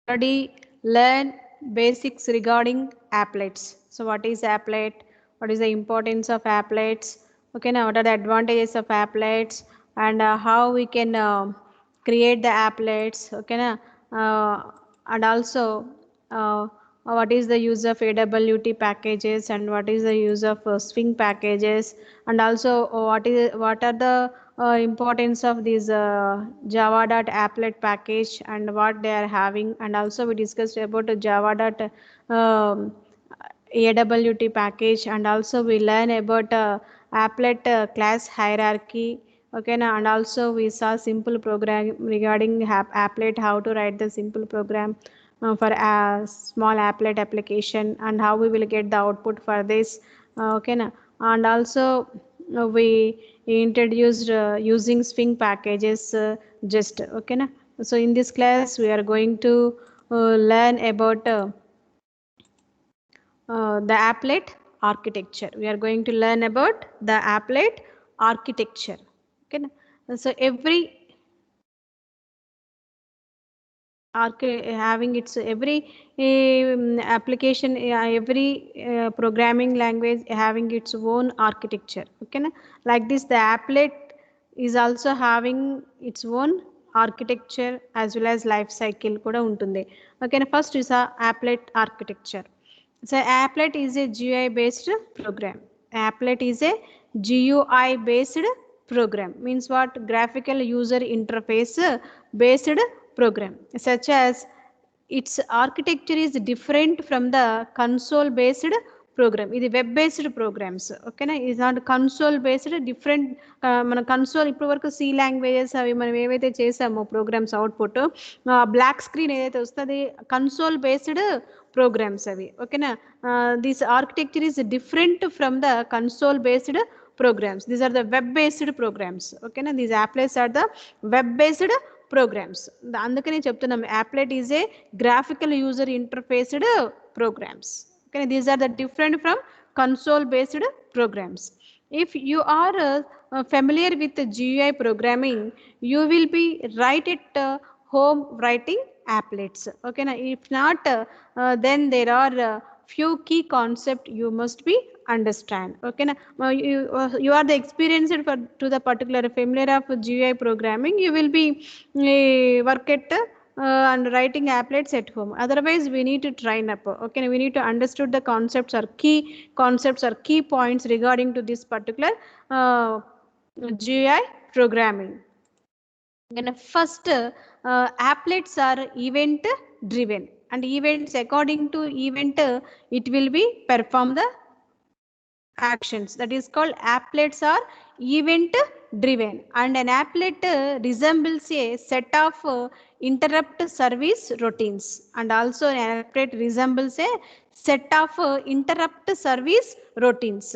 already learned basics regarding applets. So what is applet? What is the importance of applets? Okay, now what are the advantages of applets and how we can create the applets? Okay, now, and also what is the use of AWT packages and what is the use of Swing packages, and also what are the importance of this java.applet package and what they are having, and also we discussed about the java. AWT package, and also we learn about applet class hierarchy. Okay, now, and also we saw simple program regarding applet, how to write the simple program for a small applet application and how we will get the output for this. Okay, now, and also we introduced using Swing packages just okay na. So in this class we are going to learn about the applet architecture. We are going to learn about the applet architecture. Okay, na? So every having its every application, every programming language having its own architecture. Okay, na? Like this, the applet is also having its own architecture as well as life cycle kuda untundi. Okay, na? First is a applet architecture. So applet is a GUI based program. Applet is a GUI based program. Means what? Graphical user interface based program. Such as its architecture is different from the console based program. ఇది web based programmes. ఓకేనా, ఇది not console based different. మన console ఇప్పుడు వరకు C languages అవి మనం ఏవైతే చేసామో ప్రోగ్రామ్స్ అవుట్పుట్ బ్లాక్ స్క్రీన్ ఏదైతే వస్తుంది console based programs avi. Okay na, this architecture is different from the console based programs. These are the web based programs. Okay na, these applets are the web based programs. అందుకనే చెప్తున్నాం applet is a graphical user interfaced programs. Okay, these are the different from console based programs. If you are familiar with the GUI programming, you will be right at home writing applets. Okay na, if not then there are few key concept you must be understand. Okay na, you are the experienced for to the particular familiar of GUI programming, you will be work at and writing applets at home. Otherwise we need to train up. Okay, we need to understood the concepts or key concepts or key points regarding to this particular GUI programming. And first applets are event driven, and events according to event it will be perform the actions. That is called applets are event driven, and an applet resembles a set of interrupt service routines, and also an applet resembles a set of interrupt service routines.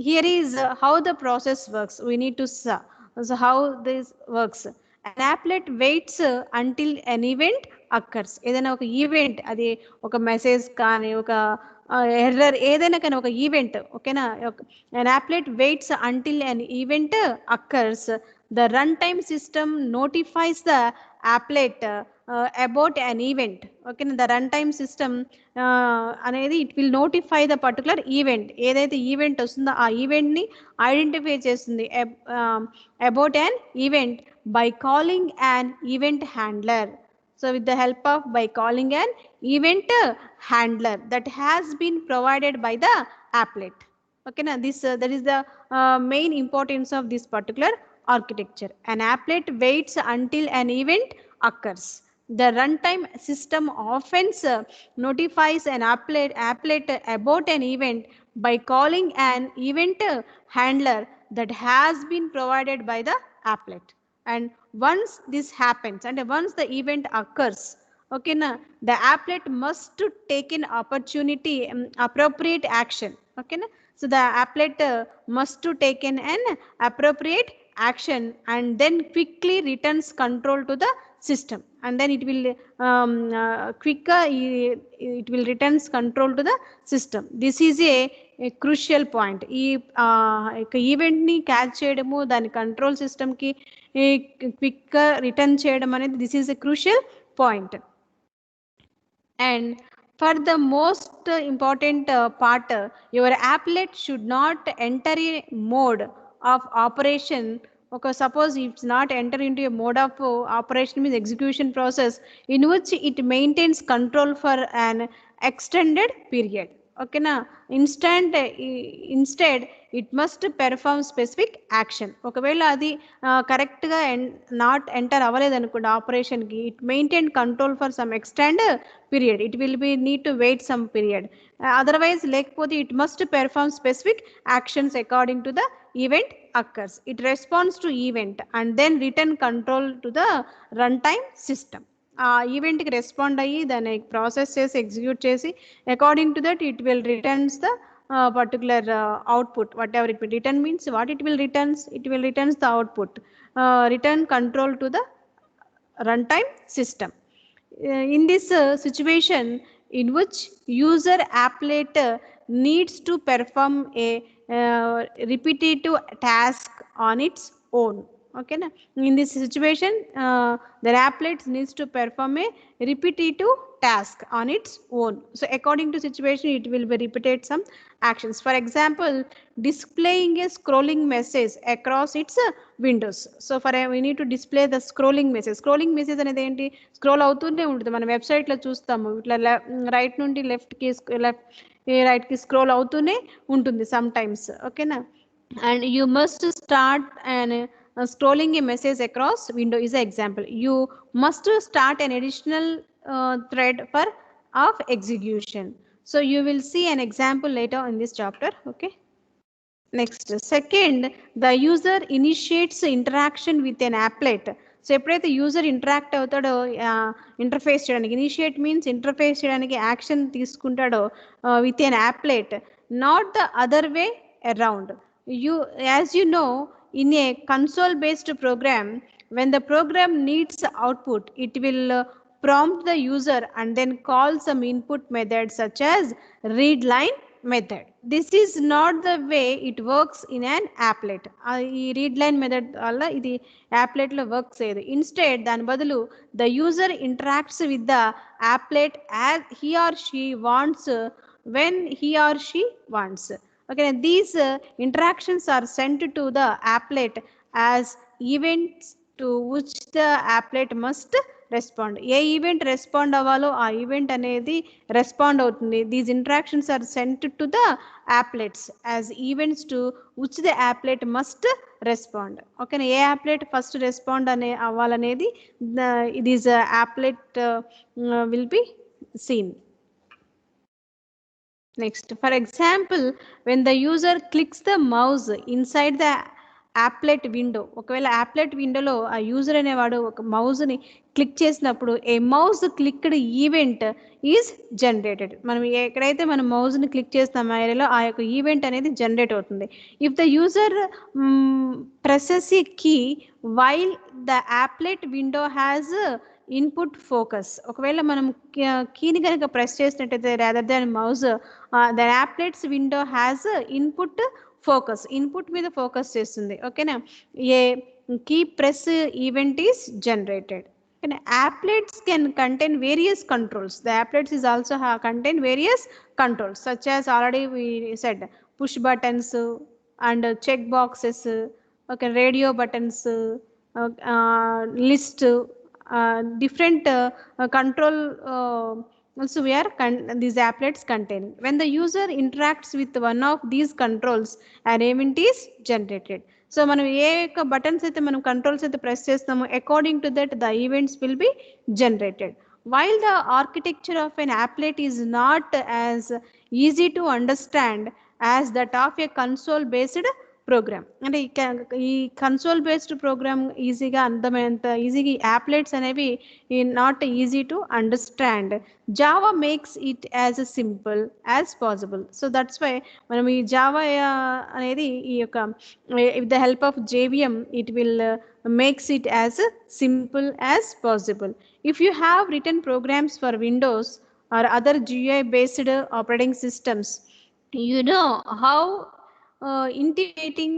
Here is how the process works. We need to so how this works. An applet waits until an event occurs. ఏదైనా ఒక event, అది ఒక message కానీ ఒక error ఏదైనా కానీ ఒక event. ఓకేనా, an applet waits until an event occurs. The runtime system notifies the applet about an event. Okay, the runtime system అనేది it will notify the particular event. ఏదైతే ఈవెంట్ వస్తుందో ఆ ఈవెంట్ని ఐడెంటిఫై చేస్తుంది about an event by calling an event handler. So with the help of by calling an event handler that has been provided by the applet. Okay, now this that is the main importance of this particular architecture. An applet waits until an event occurs. The runtime system often notifies an applet about an event by calling an event handler that has been provided by the applet. And once this happens and once the event occurs, okay na, the applet must take an opportunity appropriate action. Okay na, so the applet must to take an appropriate action and then quickly returns control to the system, and then it will quicker it will returns control to the system. This is a crucial point. ఈ ఈవెంట్ని catch చేయడము, దాని control సిస్టమ్కి క్విక్గా return చేయడం అనేది this is a crucial point. And for the most important part, your applet should not enter a mode of operation. Okay, suppose it's not enter into a mode of operation means execution process in which it maintains control for an extended period. Okay, na instead it must perform specific action. ఒకవేళ అది కరెక్ట్గా not enter అవ్వలేదు అనుకోండి ఆపరేషన్కి, it maintain control for some extend period, it will be need to wait some period, otherwise లేకపోతే it must perform specific actions according to the event occurs. It responds to event and then return control to the runtime system. ఆ ఈవెంట్కి respond అయ్యి దాన్ని process చేసి execute చేసి according to that it will returns the particular output, whatever it will return means what it will returns the output, return control to the runtime system. In this situation in which user applet needs to perform a repetitive task on its own. Okay na? In this situation the applet needs to perform a repetitive task on its own. So according to situation it will be repeated some actions. For example, displaying a scrolling message across its windows. So for we need to display the scrolling message అనేది ఏంటి, scroll అవుతూనే ఉంటుంది. మన వెబ్సైట్లో చూస్తాము ఇట్లా right నుండి లెఫ్ట్కి రైట్కి స్క్రోల్ అవుతూనే ఉంటుంది సమ్ టైమ్స్. ఓకేనా, and you must start an scrolling a message across window is an example. You must start an additional thread for of execution. So you will see an example later in this chapter. Okay, next, second, the user initiates interaction with an applet. So ఎప్పుడైతే user interact అవుతాడో interface చేయడానికి, initiate means interface చేయడానికి action తీసుకుంటాడో with an applet, not the other way around. As you know, in a console based program, when the program needs output, it will prompt the user and then call some input methods such as read line method. This is not the way it works in an applet. ఈ read line method వల్ల ఇది applet లో work చేయదు. Instead దాని బదులు the user interacts with the applet as he or she wants, when he or she wants. Okay, these interactions are sent to the applet as events to which the applet must respond. ఏ event respond అవ్వాలో ఆ event అనేది respond అవుతుంది. These interactions are sent to the applets as events to which the applet must respond. ఓకేనా, ఏ applet first respond అవ్వాలనేది it is applet will be seen. Next, for example, when the user clicks the mouse inside the applet window, ఒకవేళ applet విండోలో ఆ user అనేవాడు ఒక మౌస్ని click చేసినప్పుడు ఏ mouse clicked event is generated. మనం ఎక్కడైతే మనం మౌస్ని క్లిక్ చేస్తాం ఆ ఏరియాలో ఆ యొక్క ఈవెంట్ అనేది జనరేట్ అవుతుంది. If the user presses a key while the applet window has input focus, ఒకవేళ మనం కీని కనుక ప్రెస్ చేసినట్టయితే rather than mouse, the applets window has input focus, input మీద ఫోకస్ చేస్తుంది. ఓకేనా, a key press event is generated. Applets can contain various controls. The applets is also contain various controls such as already we said push buttons and check boxes, okay, radio buttons, list, different control also we are these applets contain. When the user interacts with one of these controls, an event is generated. So మనం ఏ యొక్క buttons అయితే మనం controls అయితే press చేస్తామో according to that the events will be generated. While the architecture of an applet is not as easy to understand as that of a console based program. అంటే ఈ console based programme ఈజీగా అర్థమైనంత ఈజీగా applets అనేవి not easy to understand. Java makes it as simple as possible. So that's why మనం ఈ Java అనేది ఈ యొక్క with the help of JVM it will makes it as simple as possible. If you have written programs for Windows or other GUI based operating systems, you know how intimidating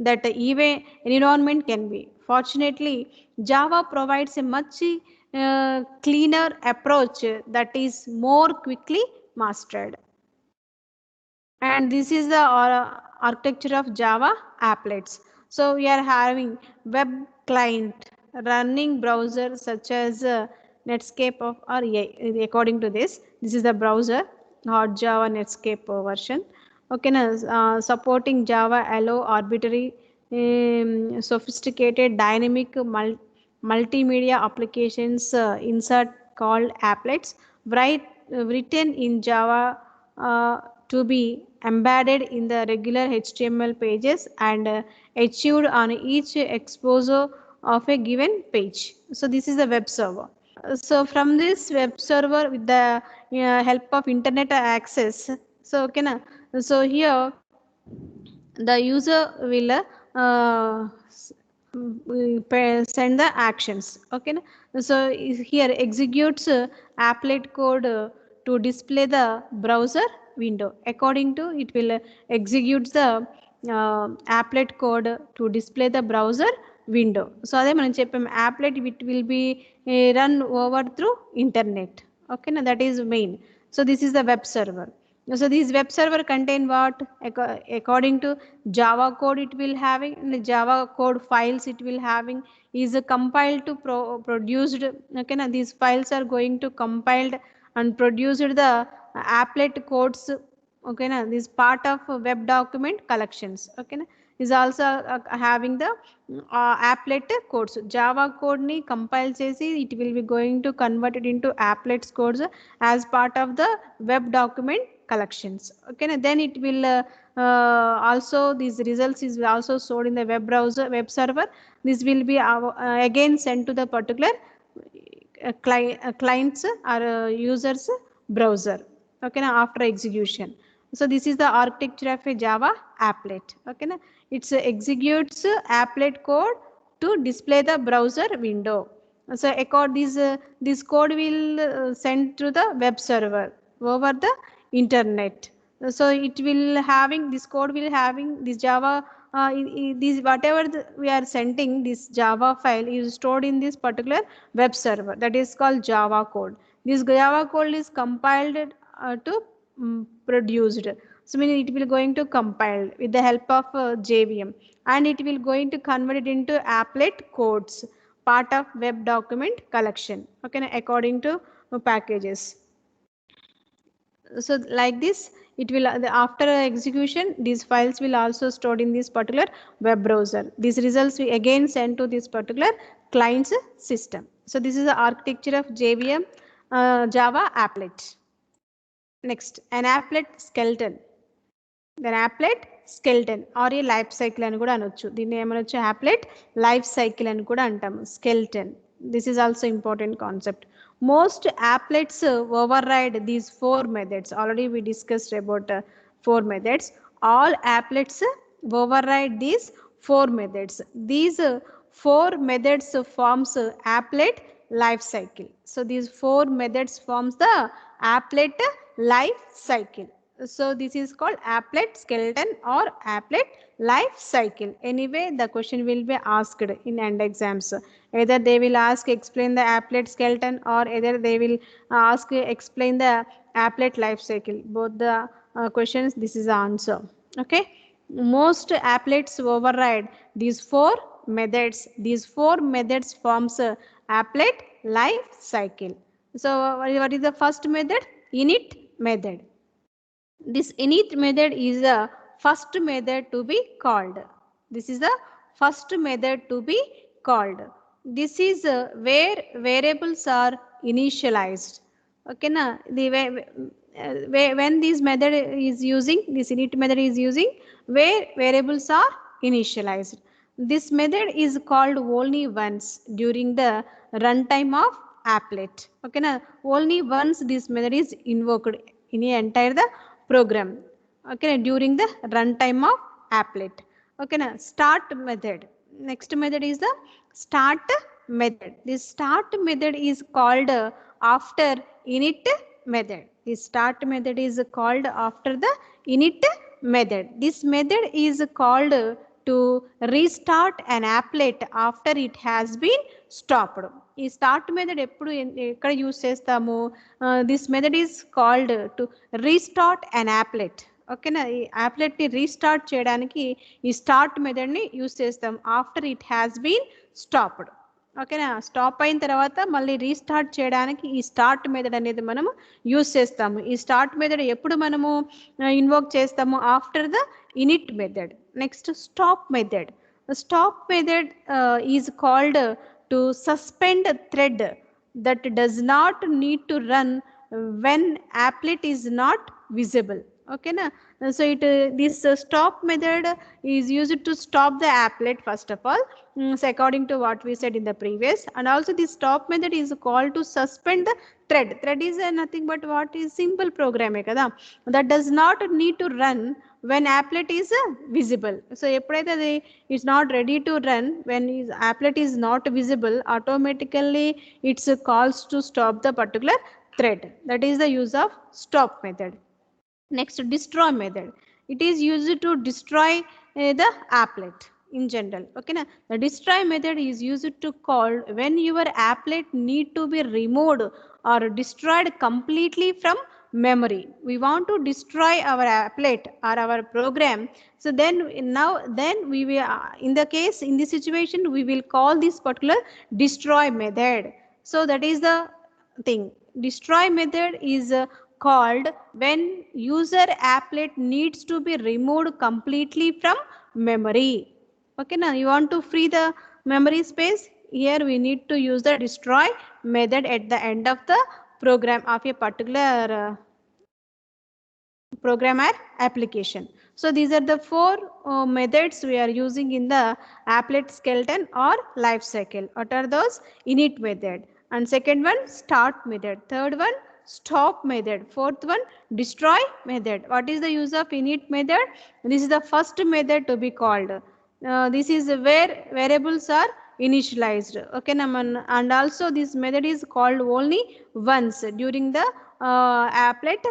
that even environment can be. Fortunately, Java provides a much cleaner approach that is more quickly mastered. And this is the architecture of Java applets. So we are having web client running browser such as Netscape of or according to this is the browser or Java Netscape version. Okay, now supporting Java allow arbitrary sophisticated dynamic multimedia applications insert called applets written in Java to be embedded in the regular HTML pages and achieved on each exposure of a given page. So this is a web server. So from this web server with the help of internet access, so okay na, so here the user will send the actions. Okay, so here executes applet code to display the browser window. According to it will execute the applet code to display the browser window. So అదే మనం చెప్పాం applet it will be run over through internet. Okay, now that is main. So this is the web server. So this web server contain what? According to Java code it will having, and Java code files it will having is compiled to produced. Okay, now these files are going to compiled and produced the applet codes. Okay, now this part of web document collections. Okay, now is also having the applet codes. Java code ni compile chesi it will be going to convert it into applets codes as part of the web document collections. Okay, now then it will also these results is also stored in the web browser web server. This will be again sent to the particular clients or users browser. Okay, now after execution. So this is the architecture of a Java applet. Okay, now it executes applet code to display the browser window. So this code will send to the web server over the internet. So it will having this code will having this Java this whatever we are sending this Java file is stored in this particular web server that is called Java code. This Java code is compiled to produced. So meaning it will going to compile with the help of JVM and it will going to convert it into applet codes part of web document collection. Okay, according to packages. So like this it will after execution these files will also stored in this particular web browser. These results we again send to this particular client's system. So this is the architecture of JVM Java applet. Next, an applet skeleton. Then applet skeleton or a life cycle అని కూడా అనొచ్చు. దీన్ని ఏమనొచ్చు applet life cycle అని కూడా అంటాము. Skeleton. This is also important concept. Most applets override these four methods. Already we discussed about four methods. All applets override these four methods. These four methods forms applet life cycle. So these four methods forms the applet life cycle. So this is called applet skeleton or applet life cycle. Anyway, the question will be asked in end exams. Either they will ask explain the applet skeleton or either they will ask explain the applet life cycle. Both the questions, this is the answer. Okay. Most applets override these four methods. These four methods forms applet life cycle. So what is the first method? Init method. This init method is the first method to be called. This is the first method to be called. This is where variables are initialized. Okay, na when this method is using, this init method is using where variables are initialized. This method is called only once during the runtime of applet. Okay, na only once this method is invoked in the entire the program. Okay, during the runtime of applet. Okay, now start method. Next method is the start method. This start method is called after init method. This start method is called after the init method. This method is called to restart an applet after it has been stopped. ఈ start method ఎప్పుడు ఎక్కడ use చేస్తాము? This method is called to restart an applet. ఓకేనా, ఈ యాప్లెట్ని restart చేయడానికి ఈ start మెథడ్ని యూస్ చేస్తాం after it has been stopped. ఓకేనా, స్టాప్ అయిన తర్వాత మళ్ళీ రీస్టార్ట్ చేయడానికి ఈ స్టార్ట్ మెథడ్ అనేది మనము యూస్ చేస్తాము. ఈ స్టార్ట్ మెథడ్ ఎప్పుడు మనము ఇన్వోక్ చేస్తాము? After the init method. Next, stop method. The stop method is called to suspend a thread that does not need to run when applet is not visible. Okay na? So this stop method is used to stop the applet first of all, so according to what we said in the previous, and also this stop method is called to suspend the thread. Thread is nothing but what is simple program kada, that does not need to run when applet is visible. So eppudaithe adi is not ready to run, when is applet is not visible, automatically it's calls to stop the particular thread. That is the use of stop method. Next, destroy method. It is used to destroy the applet in general. Okay na? The destroy method is used to call when your applet need to be removed or destroyed completely from memory. We want to destroy our applet or our program. So then we will in the case, in this situation, we will call this particular destroy method. So that is the thing. Destroy method is called when user applet needs to be removed completely from memory. Okay now, you want to free the memory space, here we need to use the destroy method at the end of the program of a particular program or application. So these are the four methods we are using in the applet skeleton or life cycle. What are those? Init method, and second one start method, third one stop method, fourth one destroy method. What is the use of init method? This is the first method to be called. This is where variables are initialized. Okay, and also this method is called only once during the applet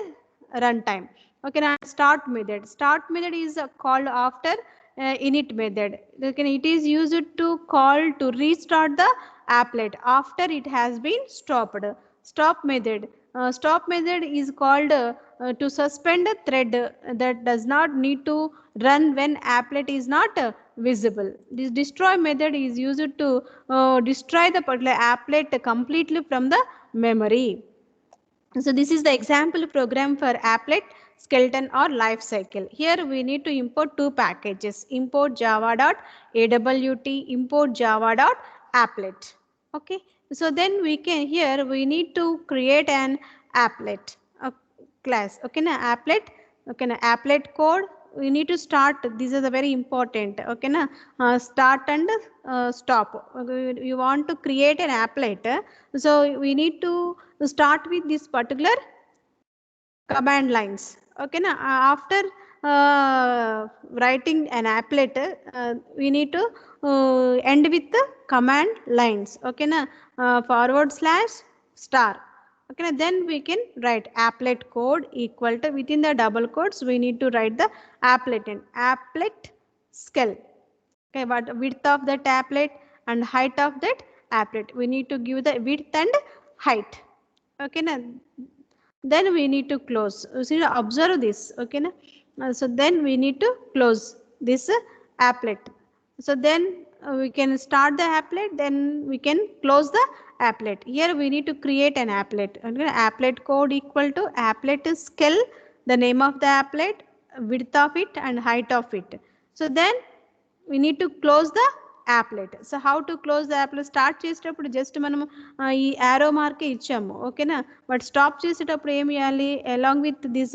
runtime. Okay, now start method. Start method is called after init method. Okay, it is used to call to restart the applet after it has been stopped. Stop method. Stop method is called to suspend a thread that does not need to run when applet is not visible. This destroy method is used to destroy the particular applet completely from the memory. So this is the example program for applet skeleton or life cycle. Here we need to import two packages, import java.awt, import java.applet. Okay, so then we can, here we need to create an applet class. Okay na, applet. Okay na, applet code we need to start. These are the very important. Okay na, start and stop. You want to create an applet, so we need to start with this particular command lines. Okay na, after writing an applet, we need to end with the command lines. Okay na, / star. Okay, then we can write applet code equal to, within the double quotes we need to write the applet and applet scale. Okay, what width of that applet and height of that applet, we need to give the width and height. Okay na, then we need to close. So observe this. Okay na, so then we need to close this applet. So then we can start the applet, then we can close the applet. Here we need to create an applet. Okay, applet code equal to applet scale, the name of the applet, width of it and height of it. So then we need to close the applet. So how to close the applet? Start చేసేటప్పుడు just మనము ఈ arrow mark ఇచ్చాము. ఓకేనా, but stop చేసేటప్పుడు ఏం చేయాలి? along with this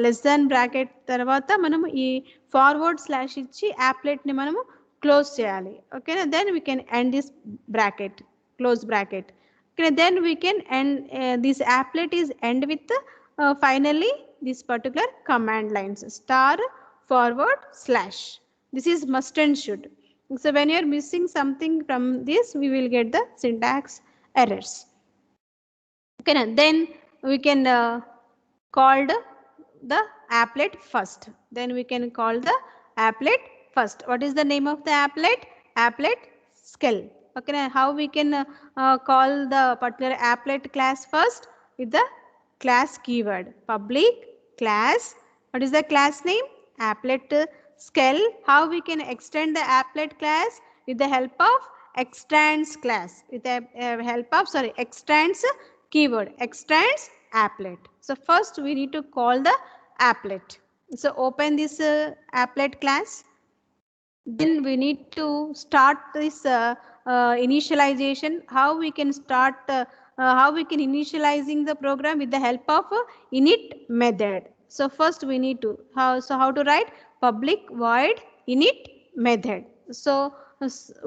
less than bracket తర్వాత మనము ఈ forward slash ఇచ్చి applet ని మనము క్లోజ్ చేయాలి. ఓకేనా, then we can end this bracket, close bracket. Okay, then we can end this applet is end with finally this particular command lines star forward slash. This is must and should. So when you are missing something from this, we will get the syntax errors. Okay, then we can call the applet first. Then we can call the applet first. What is the name of the applet? Applet scale. Okay, now how we can call the particular applet class first? With the class keyword. Public class. What is the class name? Applet scale. How we can extend the applet class? With the help of extends class. With the help of, extends keyword. Extends applet. So first we need to call the applet. So open this applet class. Then we need to start this initialization. How we can start, how we can initializing the program with the help of init method. So first we need to, how to write? Public void init method. So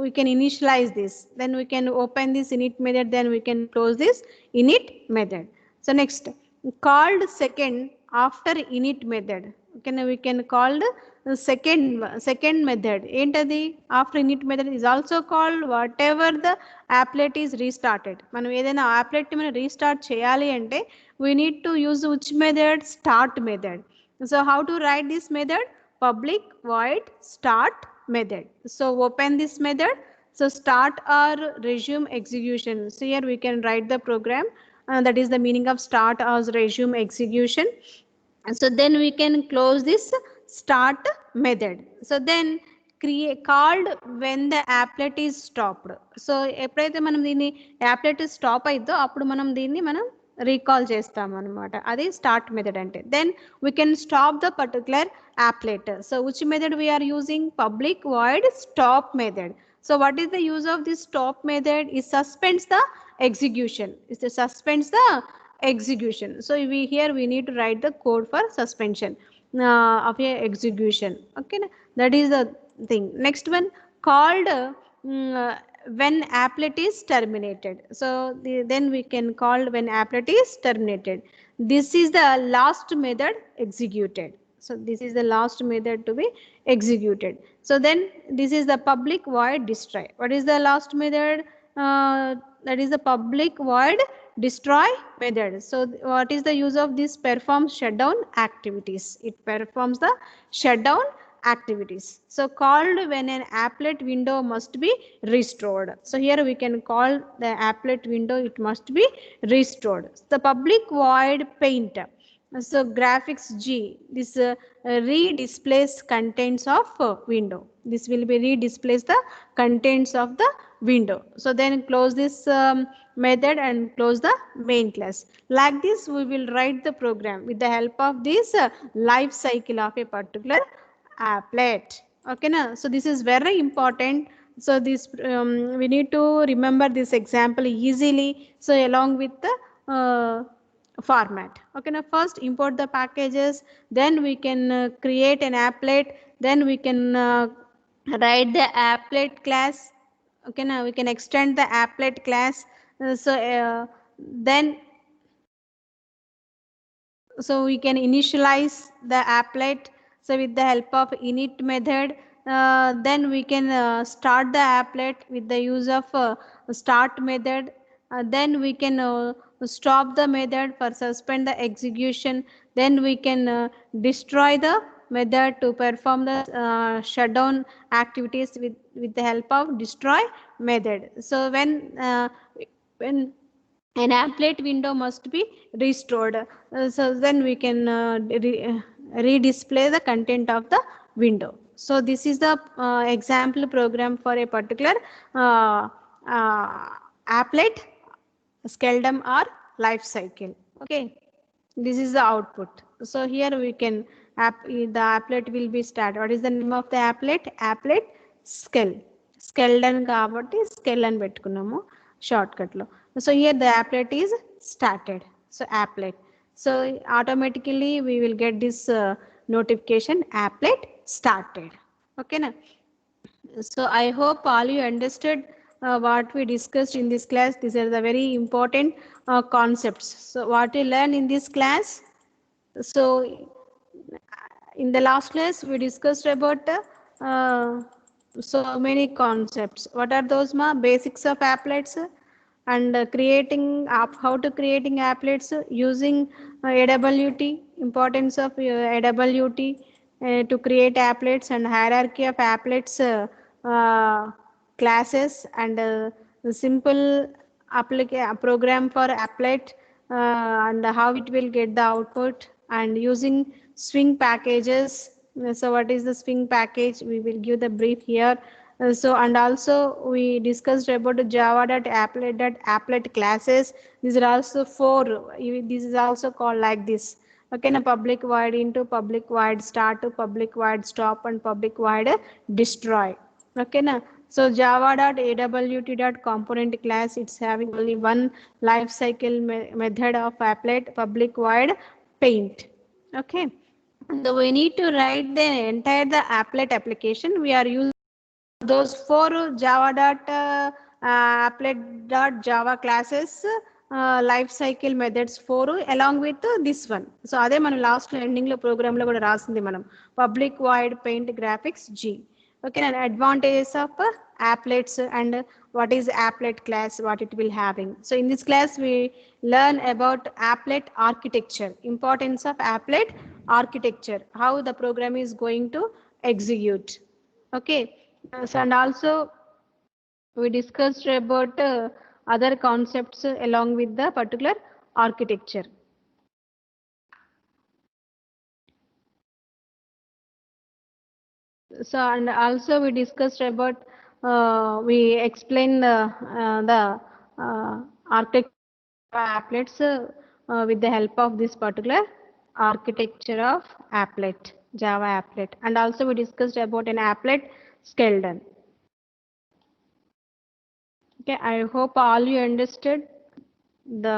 we can initialize this. Then we can open this init method. Then we can close this init method. So next, called second after init method. Okay, now we can call the second method. Entadi after init method is also called whatever the applet is restarted. మనం ఏదైనా applet మనం restart చేయాలి అంటే we need to use which method? Start method. So how to write this method? Public void start method. So open this method. So start or resume execution. So here we can write the program. That is the meaning of start as resume execution. So then we can close this start method. So then create called when the applet is stopped. So ఎప్పుడైతే మనం దీన్ని applet stop అయిద్దో అప్పుడు మనం దీన్ని recall చేస్తాం అనమాట. అది start method అంటే. Then we can stop the particular applet. So which method we are using? Public void stop method. So what is the use of this stop method? It suspends the execution. It suspends the execution. So here we need to write the code for suspension of a execution. Okay, that is the thing. Next one, called when applet is terminated. So then we can call when applet is terminated. This is the last method executed. So this is the last method to be executed. So then this is the public void destroy. What is the last method? That is the public void destroy method. So what is the use of this? Performs shutdown activities. It performs the shutdown activities. So called when an applet window must be restored. So here we can call the applet window, it must be restored. The public void paint. So graphics G, this redisplays contents of window. This will be redisplays the contents of the window. So then close this method and close the main class. Like this we will write the program with the help of this life cycle of a particular applet. Okay, na? So this is very important. So this we need to remember this example easily. So along with the format. Okay, now first import the packages, then we can create an applet, then we can write the applet class. Okay, now we can extend the applet class. Then so we can initialize the applet. So with the help of init method, then we can start the applet with the use of start method. Then we can stop the method for suspend the execution. Then we can destroy the method to perform the shutdown activities with the help of destroy method. So when an applet window must be restored. So then we can redisplay the content of the window. So this is the example program for a particular applet, Skeldum or life cycle. Okay, this is the output. So here we can the applet will be started. What is the name of the applet? Applet Skell. Skeldon కాబట్టి Skell అని పెట్టుకున్నాము shortcut లో. So here the applet is started. So applet. So automatically we will get this notification applet started. Okay na? So I hope all you understood what we discussed in this class. These are the very important concepts. So what we learned in this class. So in the last class we discussed about so many concepts. What are those ma? Basics of applets and creating how to creating applets using AWT, importance of AWT, to create applets and hierarchy of applets classes and the simple program for applet and how it will get the output and using swing packages. So what is the swing package? We will give the brief here. So and also we discussed about the java.applet classes. These are also four. This is also called like this. Okay, na public void into public void start to public void stop and public void destroy. Okay, na. So java.awt.component class, it's having only one life cycle method of applet public void paint. Okay. So we need to write the entire the applet application. We are using those four applet.java classes life cycle methods 4 along with this one. So అదే మనం last ending లో programme లో కూడా రాసింది మనం public void paint graphics G. Okay, and advantages of applets and what is applet class, what it will having. So in this class we learn about applet architecture, importance of applet architecture, how the program is going to execute. Okay. So, and also we discussed about other concepts along with the particular architecture. So and also we discussed about we explained the architecture applets with the help of this particular architecture of applet, Java applet, and also we discussed about an applet skeleton. Okay, I hope all you understood the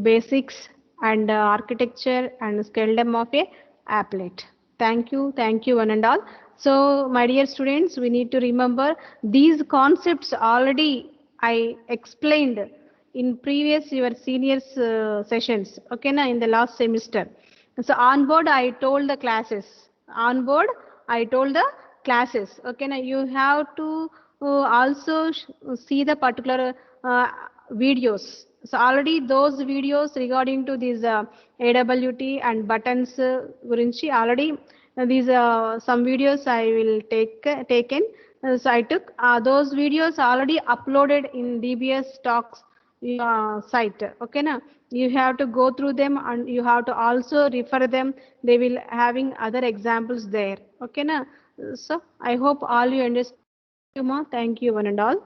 basics and architecture and skeleton of a applet. Thank you one and all. So my dear students, we need to remember these concepts already I explained in previous your seniors sessions. Okay, na, in the last semester. So on board I told the classes. On board I told the classes. Okay, now you have to also see the particular videos. So already those videos regarding to these AWT and buttons gurinchi already these some videos I will taken. So I took those videos already uploaded in DBS Talks site. Okay, now you have to go through them and you have to also refer them. They will having other examples there. Okay, now so I hope all you understand. Thank you one and all.